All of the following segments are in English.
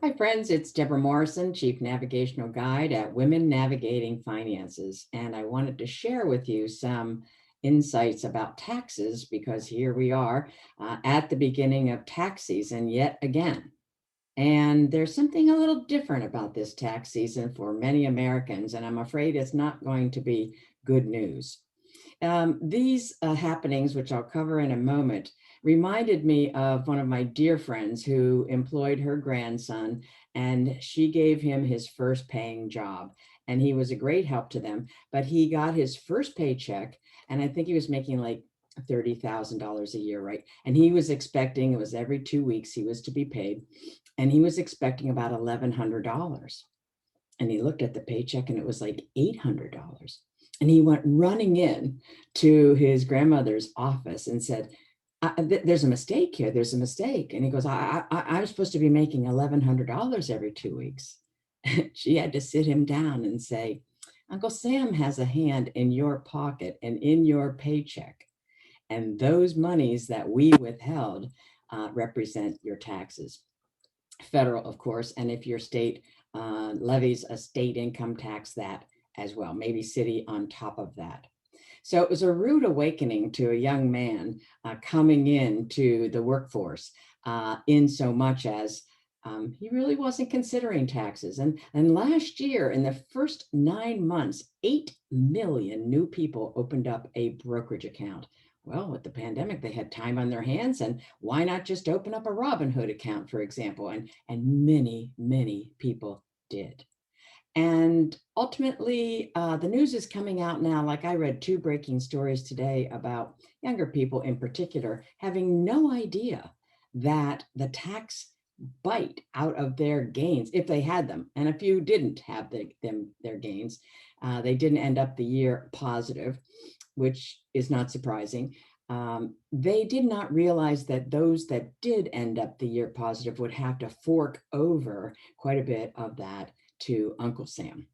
Hi, friends. It's Debra Morrison, Chief Navigational Guide at Women Navigating Finances. And I wanted to share with you some insights about taxes because here we are at the beginning of tax season yet again. And there's something a little different about this tax season for many Americans, and I'm afraid it's not going to be good news. These happenings, which I'll cover in a moment, reminded me of one of my dear friends who employed her grandson, and she gave him his first paying job. And he was a great help to them, but he got his first paycheck, and I think he was making like $30,000 a year, right? And he was expecting, it was every 2 weeks he was to be paid, and he was expecting about $1,100. And he looked at the paycheck and it was like $800. And he went running in to his grandmother's office and said, there's a mistake here. There's a mistake. And he goes, I'm supposed to be making $1,100 every 2 weeks. She had to sit him down and say, Uncle Sam has a hand in your pocket and in your paycheck. And those monies that we withheld represent your taxes. Federal, of course, and if your state levies a state income tax, that as well, maybe city on top of that. So it was a rude awakening to a young man coming into the workforce in so much as he really wasn't considering taxes. And last year, in the first 9 months, 8 million new people opened up a brokerage account. Well, with the pandemic, they had time on their hands, and why not just open up a Robinhood account, for example? And many, many people did. And ultimately, the news is coming out now. Like I read 2 breaking stories today about younger people in particular having no idea that the tax bite out of their gains, if they had them, and a few didn't have their gains, they didn't end up the year positive, which is not surprising. They did not realize that those that did end up the year positive would have to fork over quite a bit of that to Uncle Sam.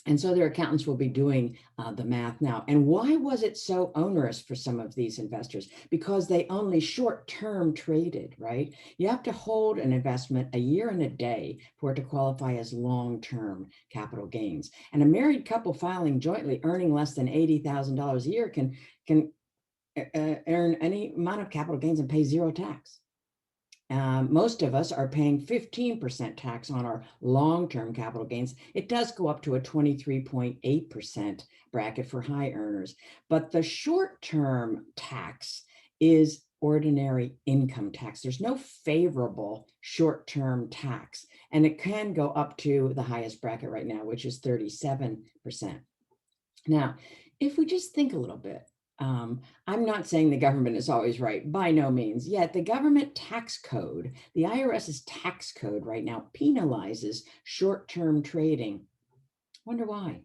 And so their accountants will be doing the math now. And why was it so onerous for some of these investors? Because they only short-term traded, right? You have to hold an investment a year and a day for it to qualify as long-term capital gains. And a married couple filing jointly earning less than $80,000 a year can earn any amount of capital gains and pay zero tax. Most of us are paying 15% tax on our long-term capital gains. It does go up to a 23.8% bracket for high earners, but the short-term tax is ordinary income tax. There's no favorable short-term tax, and it can go up to the highest bracket right now, which is 37%. Now, if we just think a little bit, I'm not saying the government is always right, by no means. Yet the government tax code, the IRS's tax code right now penalizes short-term trading. Wonder why?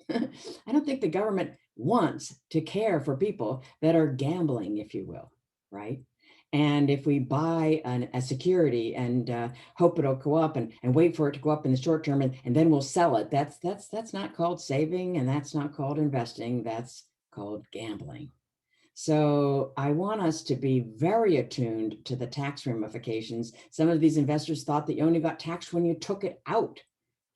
I don't think the government wants to care for people that are gambling, if you will, right? And if we buy a security and hope it'll go up and wait for it to go up in the short term and then we'll sell it, that's not called saving, and that's not called investing. That's called gambling. So I want us to be very attuned to the tax ramifications. Some of these investors thought that you only got taxed when you took it out,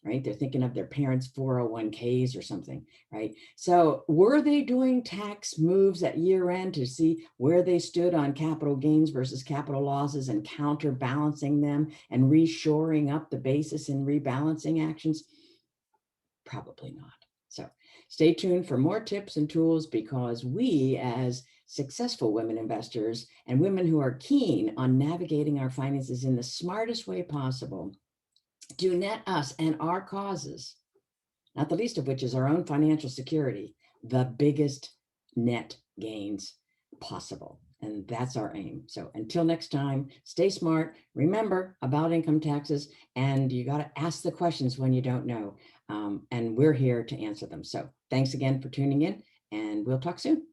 right? They're thinking of their parents' 401ks or something, right? So were they doing tax moves at year end to see where they stood on capital gains versus capital losses and counterbalancing them and reshoring up the basis in rebalancing actions? Probably not. So stay tuned for more tips and tools, because we, as successful women investors and women who are keen on navigating our finances in the smartest way possible, do net us and our causes, not the least of which is our own financial security, the biggest net gains possible. And that's our aim. So until next time, stay smart. Remember about income taxes, and you got to ask the questions when you don't know. And we're here to answer them. So thanks again for tuning in, and we'll talk soon.